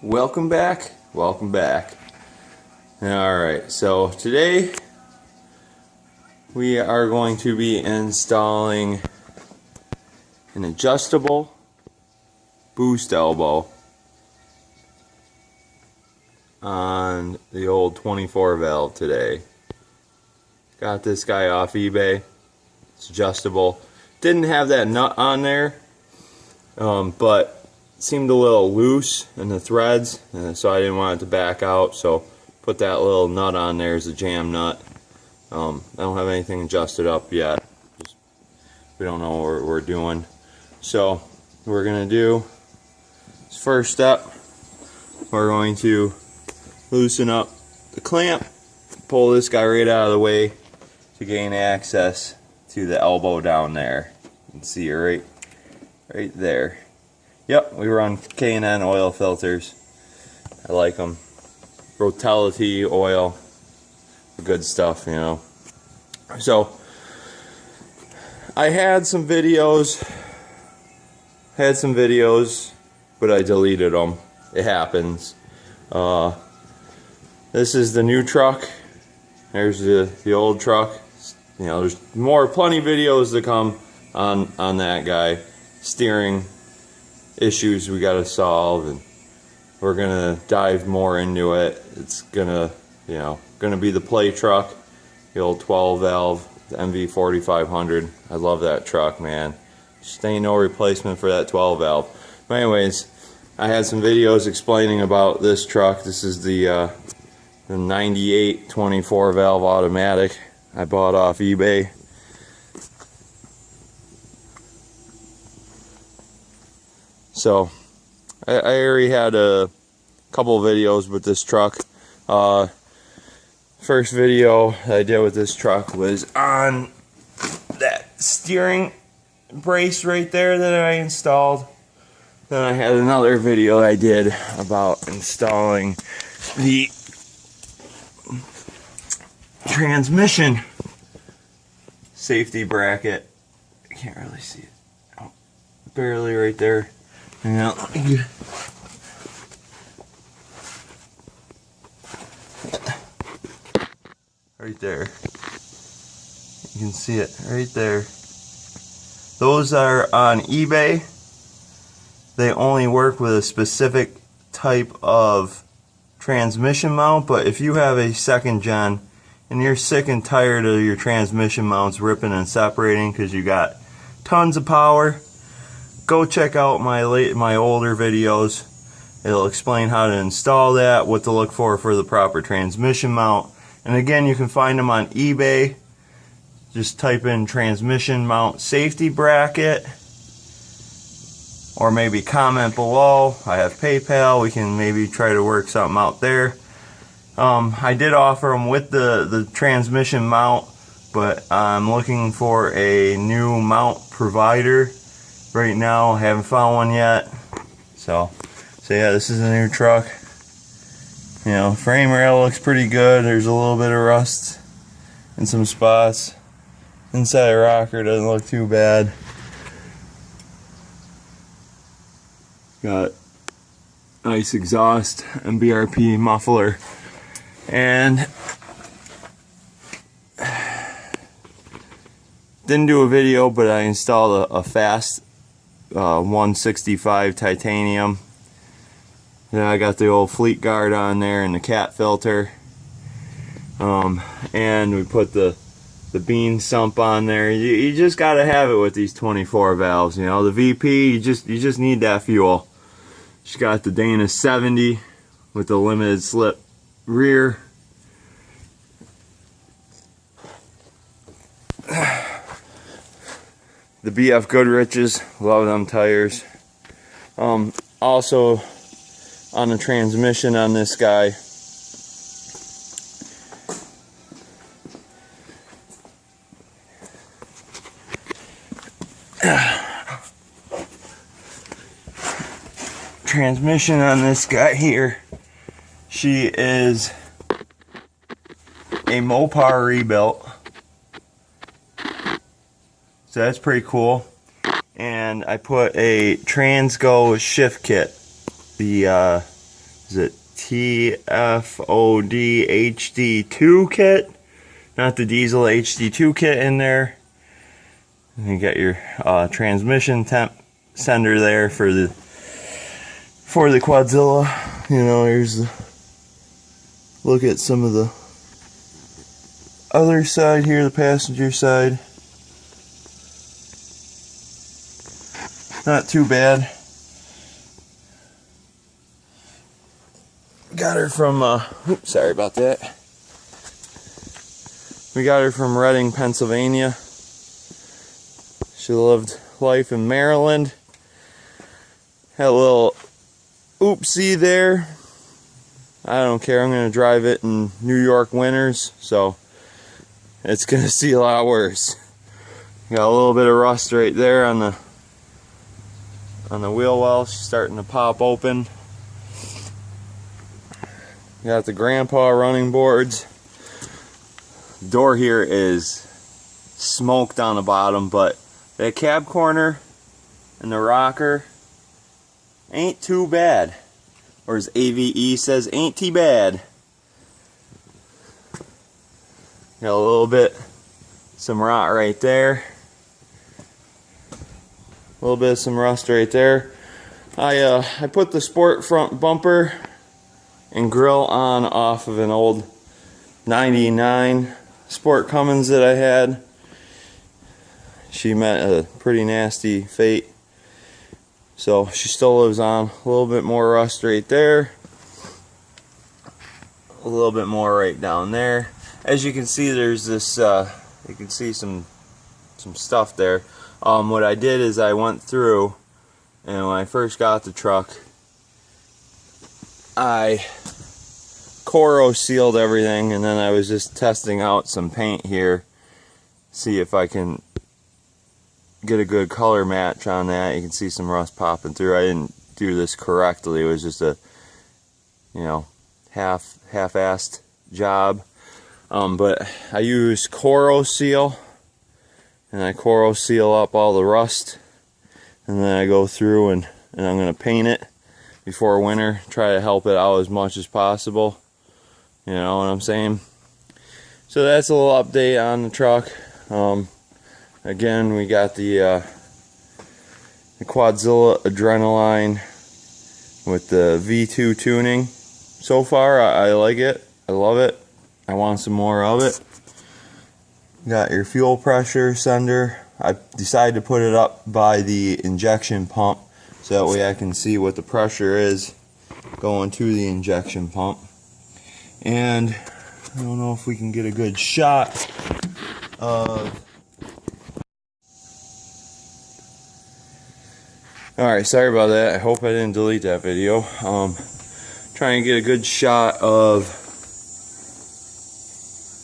Welcome back. Welcome back. Alright, so today we are going to be installing an adjustable boost elbow on the old 24 valve today. Got this guy off eBay. It's adjustable. Didn't have that nut on there, but seemed a little loose in the threads, so I didn't want it to back out, so put that little nut on there as a jam nut. I don't have anything adjusted up yet. We don't know what we're doing. So what we're going to do is, first step, we're going to loosen up the clamp, pull this guy right out of the way to gain access to the elbow down there. You can see it right there. Yep, we run K&N oil filters. I like them. Rotelity oil, good stuff, you know. So I had some videos, but I deleted them. It happens. This is the new truck. There's the old truck. You know, there's plenty videos to come on that guy. Steering issues we got to solve, and we're gonna dive more into it. It's gonna be the play truck, the old 12 valve, the MV4500. I love that truck, man. Just ain't no replacement for that 12 valve. But anyways, I had some videos explaining about this truck. This is the 98 24 valve automatic I bought off eBay. So I already had a couple of videos with this truck. First video I did with this truck was on that steering brace right there that I installed. Then I had another video I did about installing the transmission safety bracket. I can't really see it. Oh, barely right there. Yeah. Right there. You can see it right there. Those are on eBay. They only work with a specific type of transmission mount, but if you have a second gen and you're sick and tired of your transmission mounts ripping and separating because you got tons of power, go check out my older videos. It'll explain how to install that, what to look for the proper transmission mount. And again, you can find them on eBay. Just type in transmission mount safety bracket, or maybe comment below. I have PayPal. We can maybe try to work something out there. I did offer them with the transmission mount, but I'm looking for a new mount provider. Right now, I haven't found one yet. So yeah, this is a new truck. You know, frame rail looks pretty good. There's a little bit of rust in some spots. Inside rocker doesn't look too bad. Got nice exhaust and BRP muffler. And didn't do a video, but I installed a fast 165 titanium. Then I got the old fleet guard on there and the cat filter, and we put the bean sump on there. You just gotta have it with these 24 valves. You know, the VP, you just need that fuel. She's got the Dana 70 with the limited slip rear. The BF Goodrich's, love them tires. Also on the transmission on this guy, here, she is a Mopar rebuilt. So that's pretty cool. And I put a Transgo shift kit, the is it TFOD HD2 kit, not the diesel HD2 kit in there. And you got your transmission temp sender there for the Quadzilla. You know, here's the look at some of the other side here, the passenger side. Not too bad. Got her from, oops, sorry about that. We got her from Reading, Pennsylvania. She lived life in Maryland. Had a little oopsie there. I don't care, I'm going to drive it in New York winters, so it's going to see a lot worse. Got a little bit of rust right there on the wheel well. She's starting to pop open. Got the grandpa running boards. The door here is smoked on the bottom, but that cab corner and the rocker ain't too bad. Or as AVE says, ain't too bad. Got a little bit, some rot right there. A little bit of some rust right there. I put the sport front bumper and grill on off of an old 99 Sport Cummins that I had. She met a pretty nasty fate, so she still lives on. A little bit more rust right there, a little bit more right down there. As you can see, there's this you can see some stuff there. What I did is I went through, and when I first got the truck, I Coro sealed everything, and then I was just testing out some paint here, see if I can get a good color match on that. You can see some rust popping through. I didn't do this correctly. It was just a, you know, half-assed job. But I use Coro Seal, and I Coro Seal up all the rust, and then I go through and I'm going to paint it before winter, try to help it out as much as possible. You know what I'm saying? So that's a little update on the truck. Again, we got the Quadzilla Adrenaline with the V2 tuning. So far, I like it. I love it. I want some more of it. Got your fuel pressure sender. I decided to put it up by the injection pump, so that way I can see what the pressure is going to the injection pump. And I don't know if we can get a good shot of... Alright, sorry about that. I hope I didn't delete that video. Trying to get a good shot of...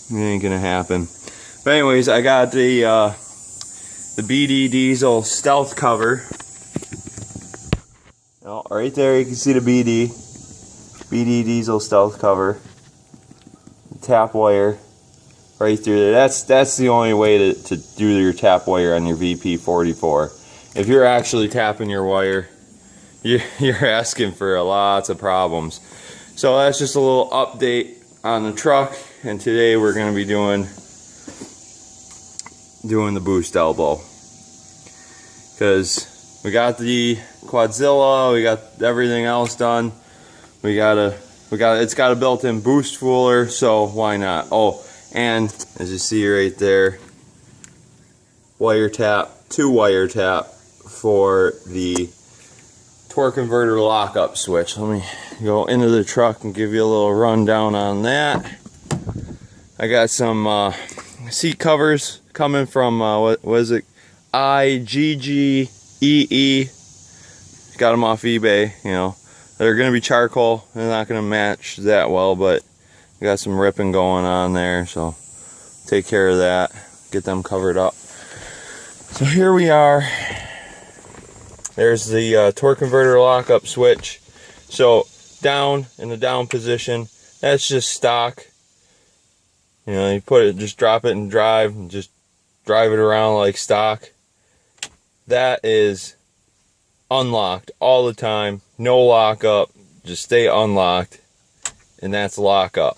It ain't gonna happen. But anyways, I got the BD Diesel stealth cover. Oh, right there you can see the BD Diesel stealth cover. Tap wire right through there. That's the only way to do your tap wire on your VP44. If you're actually tapping your wire, you're asking for lots of problems. So that's just a little update on the truck, and today we're going to be doing the boost elbow, because we got the Quadzilla, we got everything else done. It's got a built-in boost fooler, so why not? Oh, and as you see right there, wire tap, 2 wire tap for the torque converter lockup switch. Let me go into the truck and give you a little rundown on that. I got some seat covers coming from what was it? IGGEE. Got them off eBay. You know, they're gonna be charcoal. They're not gonna match that well, but I got some ripping going on there, so take care of that. Get them covered up. So here we are. There's the torque converter lockup switch. So down, in the down position, that's just stock. You know, you put it, just drop it and just drive it around like stock. That is unlocked all the time, no lockup, just stay unlocked, and that's lock up.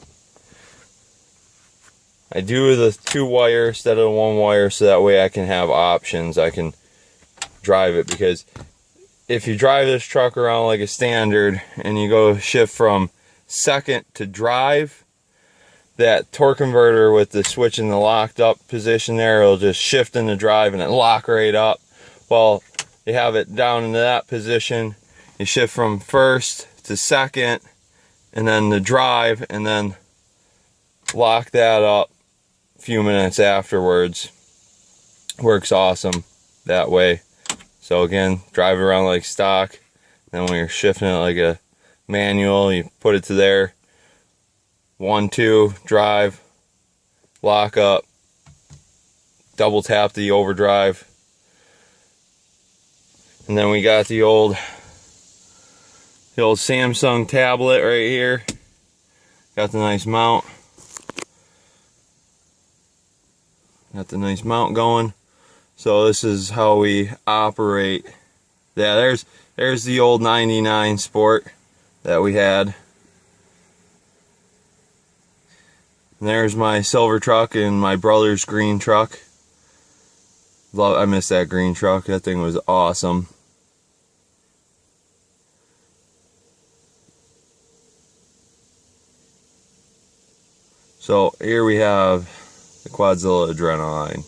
I do the 2-wire instead of the 1-wire so that way I can have options. I can drive it, because if you drive this truck around like a standard and you go shift from second to drive, that torque converter with the switch in the locked up position there, it'll just shift into drive and it lock right up. Well, you have it down into that position, you shift from first to second and then the drive, and then lock that up a few minutes afterwards. Works awesome that way. So again, drive it around like stock. Then when you're shifting it like a manual, you put it to there. 1, 2, drive, lock up, double tap the overdrive. And then we got the old Samsung tablet right here. Got the nice mount. Got the nice mount going. So this is how we operate. Yeah, there's the old 99 Sport that we had. And there's my silver truck and my brother's green truck. I miss that green truck. That thing was awesome. So here we have the Quadzilla Adrenaline.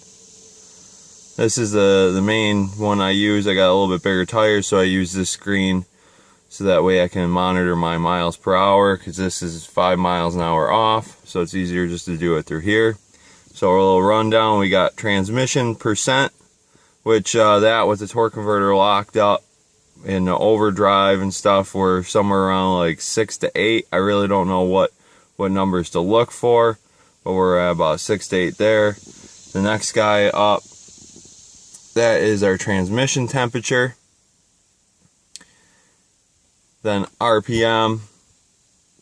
This is the main one I use. I got a little bit bigger tires, so I use this screen so that way I can monitor my miles per hour, because this is 5 miles an hour off, so it's easier just to do it through here. So a little rundown, we got transmission percent, which that with the torque converter locked up in the overdrive and stuff, we're somewhere around like 6 to 8. I really don't know what numbers to look for, but we're at about 6 to 8 there. The next guy up, that is our transmission temperature. Then RPM,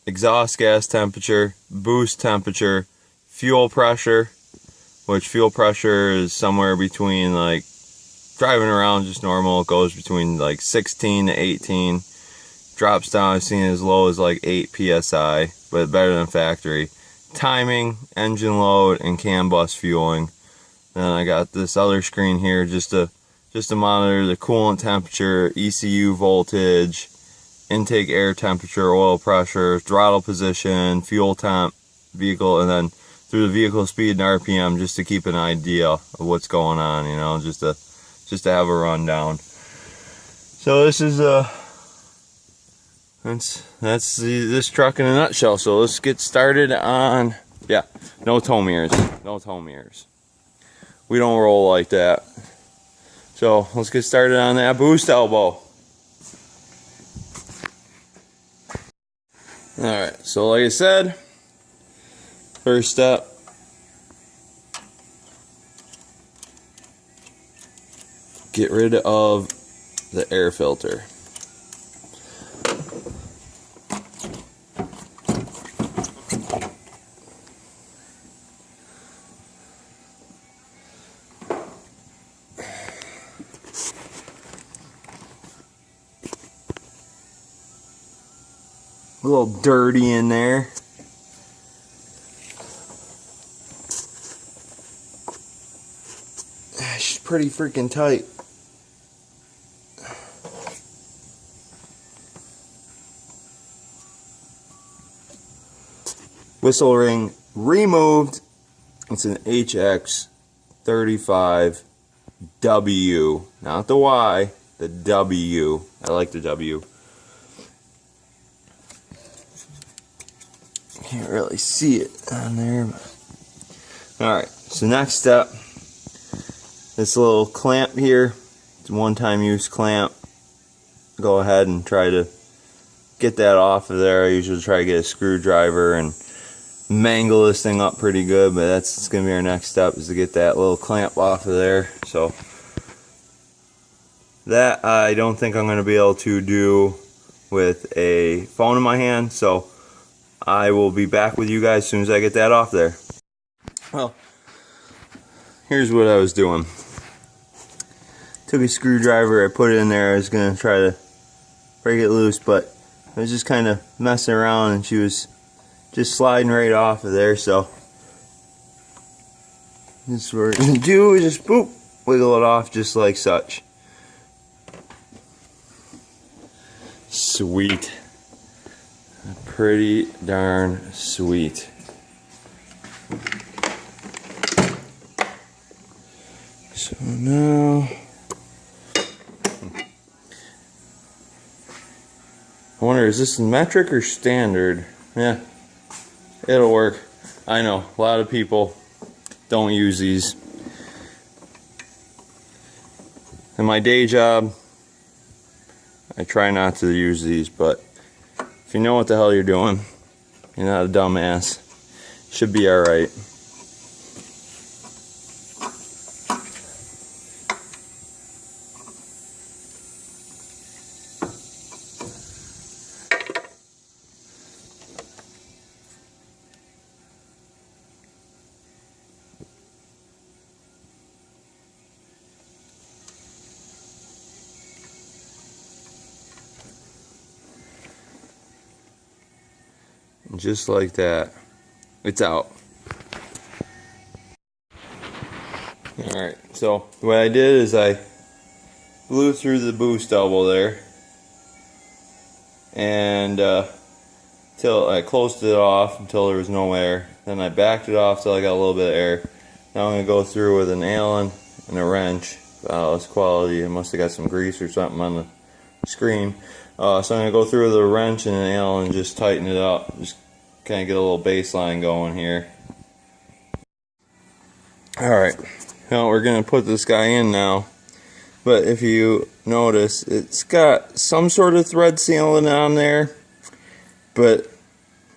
exhaust gas temperature, boost temperature, fuel pressure, which fuel pressure is somewhere between, like, driving around just normal, it goes between like 16 to 18. Drops down, I've seen as low as like 8 psi, but better than factory. Timing, engine load, and CAN bus fueling. Then I got this other screen here just to monitor the coolant temperature, ECU voltage, intake air temperature, oil pressure, throttle position, fuel temp, vehicle, and then through the vehicle speed and RPM, just to keep an idea of what's going on, you know, just to have a rundown. So this is that's this truck in a nutshell. So let's get started on, yeah, no tow mirrors, no tow mirrors. We don't roll like that. So let's get started on that boost elbow. Alright, so like I said, first step, get rid of the air filter. A little dirty in there. She's pretty freaking tight. Whistle ring removed. It's an hx35W, not the Y, the W. I like the W. Can't really see it on there. Alright, so next step, this little clamp here, it's a one-time use clamp. Go ahead and try to get that off of there. I usually try to get a screwdriver and mangle this thing up pretty good, but that's going to be our next step, is to get that little clamp off of there. So that I don't think I'm going to be able to do with a phone in my hand, so I will be back with you guys as soon as I get that off there. Well, here's what I was doing. Took a screwdriver, I put it in there, I was going to try to break it loose, but I was just kind of messing around and she was just sliding right off of there, so this is what we're going to do, is just boop, wiggle it off just like such. Sweet. Pretty darn sweet. So now I wonder, is this metric or standard? Yeah, it'll work. I know a lot of people don't use these. In my day job, I try not to use these, but if you know what the hell you're doing, you're not a dumbass, should be alright. Just like that, it's out. Alright, so what I did is I blew through the boost elbow there, and till I closed it off until there was no air. Then I backed it off till I got a little bit of air. Now I'm going to go through with an Allen and a wrench. It's quality. It must have got some grease or something on the screen. So I'm going to go through with a wrench and an Allen and just tighten it up. Just kind of get a little baseline going here. Alright, now we're going to put this guy in now. But if you notice, it's got some sort of thread sealant on there. But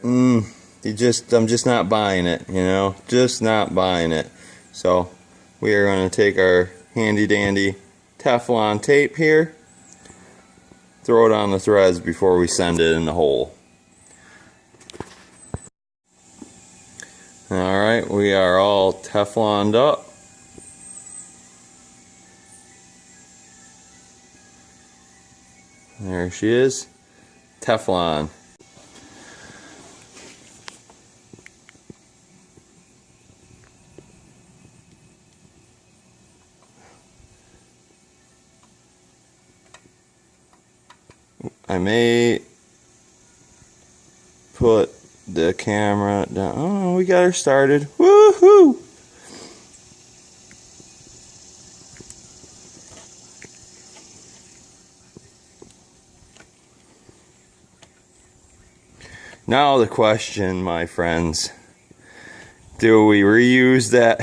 I'm just not buying it, you know. Just not buying it. So we are going to take our handy dandy Teflon tape here. Throw it on the threads before we send it in the hole. Alright, we are all Tefloned up. There she is. Teflon. I may put the camera down. Oh, we got her started. Woohoo! Now the question, my friends, do we reuse that?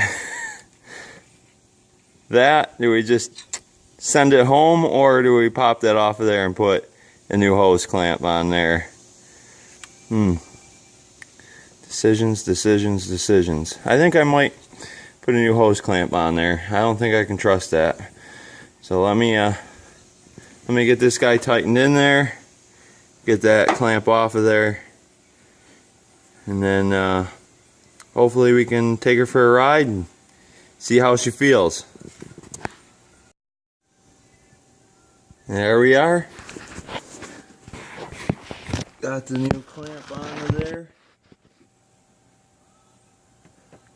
Do we just send it home, or do we pop that off of there and put a new hose clamp on there? Decisions, decisions, decisions. I think I might put a new hose clamp on there. I don't think I can trust that. So let me get this guy tightened in there, get that clamp off of there, and then hopefully we can take her for a ride and see how she feels. There we are. Got the new clamp on her there.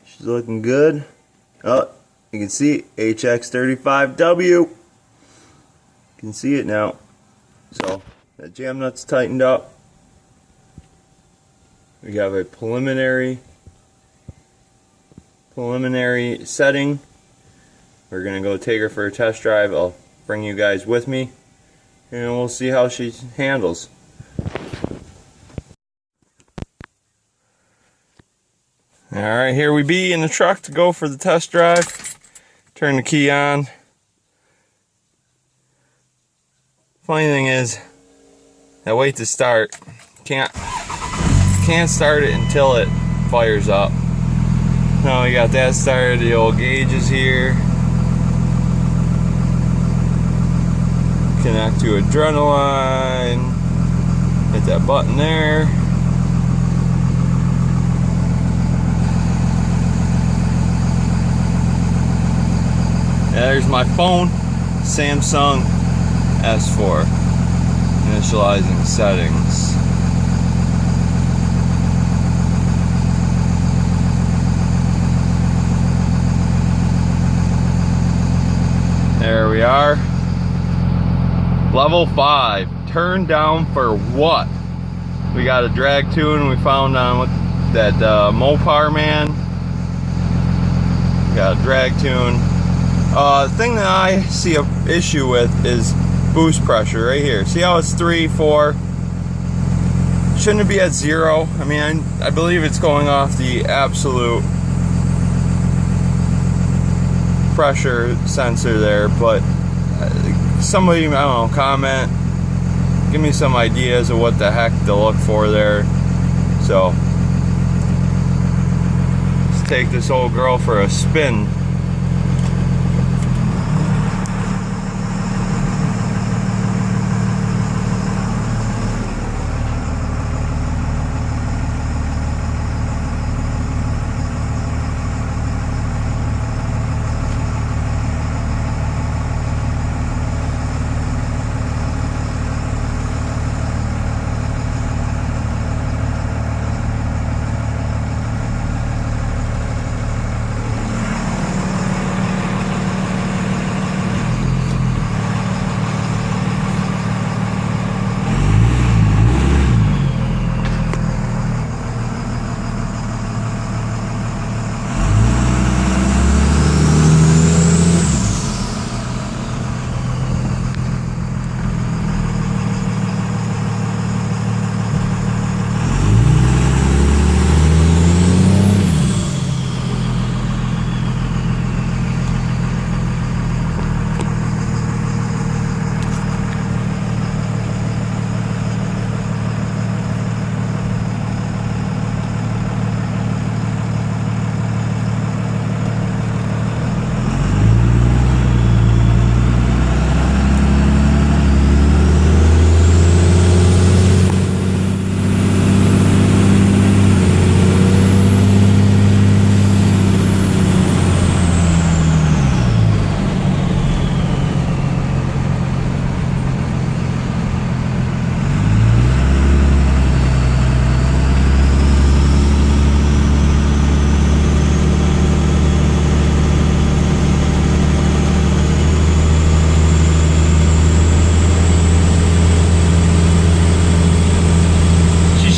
She's looking good. Oh, you can see hx35W. You can see it now. So that jam nut's tightened up. We have a preliminary setting. We're gonna go take her for a test drive. I'll bring you guys with me, and we'll see how she handles. Alright, here we be in the truck to go for the test drive. Turn the key on. Funny thing is, I wait to start. Can't start it until it fires up. Now we got that started. The old gauge is here. Connect to adrenaline. Hit that button there. There's my phone, Samsung S4. Initializing settings. There we are. Level 5. Turn down for what? We got a drag tune we found on that Mopar man. Got a drag tune. The thing that I see a issue with is boost pressure right here. See how it's 3, 4? Shouldn't it be at 0? I mean, I believe it's going off the absolute pressure sensor there, but somebody, I don't know, comment, give me some ideas of what the heck to look for there. So let's take this old girl for a spin.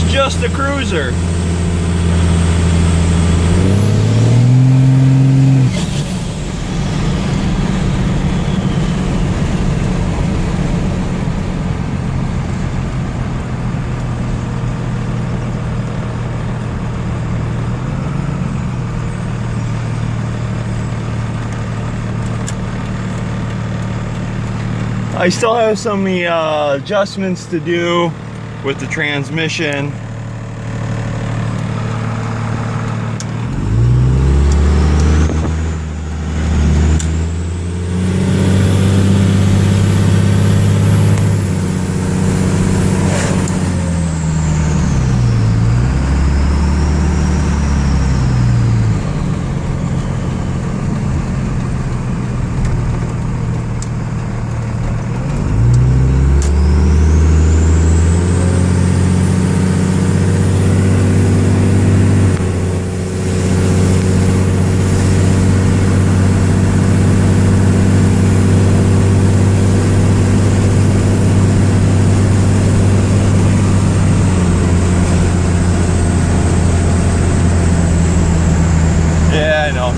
Just a cruiser. I still have some adjustments to do with the transmission.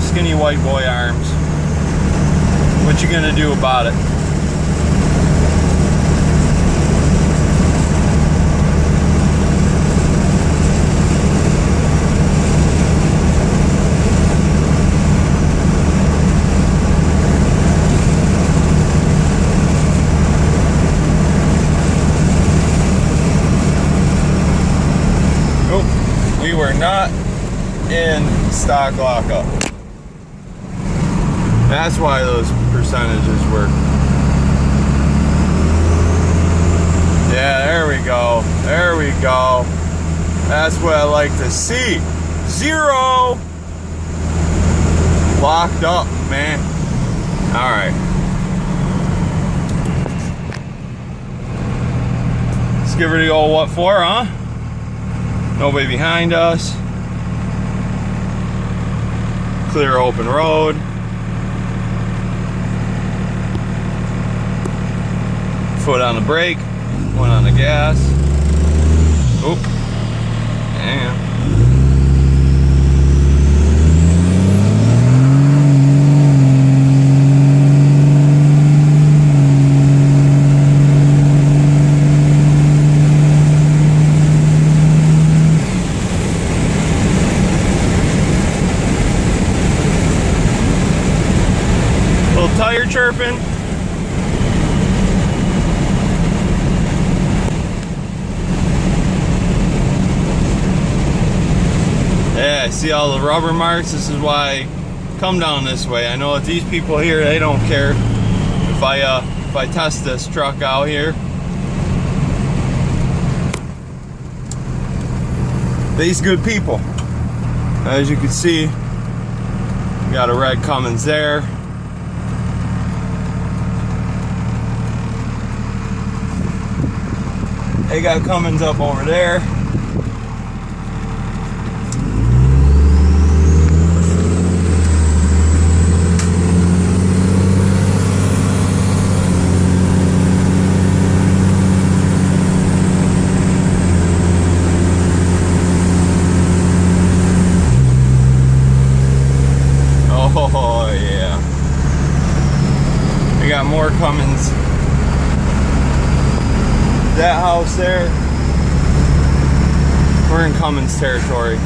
Skinny white boy arms. What you gonna do about it? Oh, we were not in stock lockup. That's why those percentages work. Yeah, there we go. There we go. That's what I like to see. 0. Locked up, man. All right. Let's give her the old what for, huh? Nobody behind us. Clear open road. foot on the brake, one on the gas. Oop. And little tire chirping. Yeah, I see all the rubber marks. This is why I come down this way. I know that these people here, they don't care if I test this truck out here. These good people. As you can see, we got a red Cummins there. They got Cummins up over there. Oh yeah. We got more Cummins. That house there, we're in Cummins territory.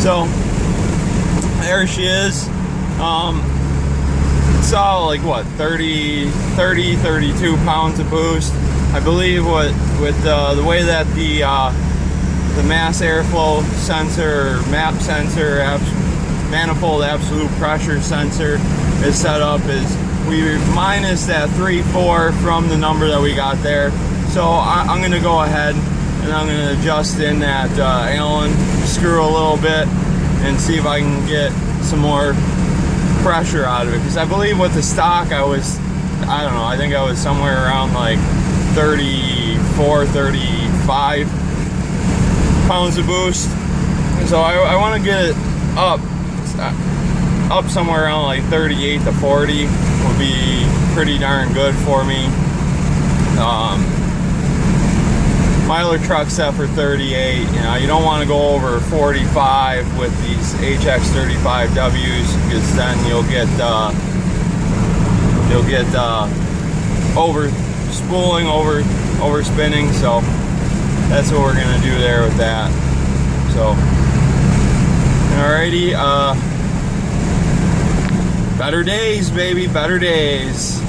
So there she is. Saw like what, 32 pounds of boost. I believe with the way that the mass airflow sensor, MAP sensor, manifold absolute pressure sensor is set up, is we minus that 3.4 from the number that we got there. So I'm going to go ahead and I'm going to adjust in that Allen screw a little bit and see if I can get some more pressure out of it, because I believe with the stock I don't know, I think I was somewhere around like 34, 35 pounds of boost. So I want to get it up somewhere around like 38 to 40 would be pretty darn good for me. My other truck's set for 38. You know, you don't want to go over 45 with these hx35Ws, because then you'll get over spooling, over spinning. So that's what we're gonna do there with that. So alrighty, better days, baby, better days.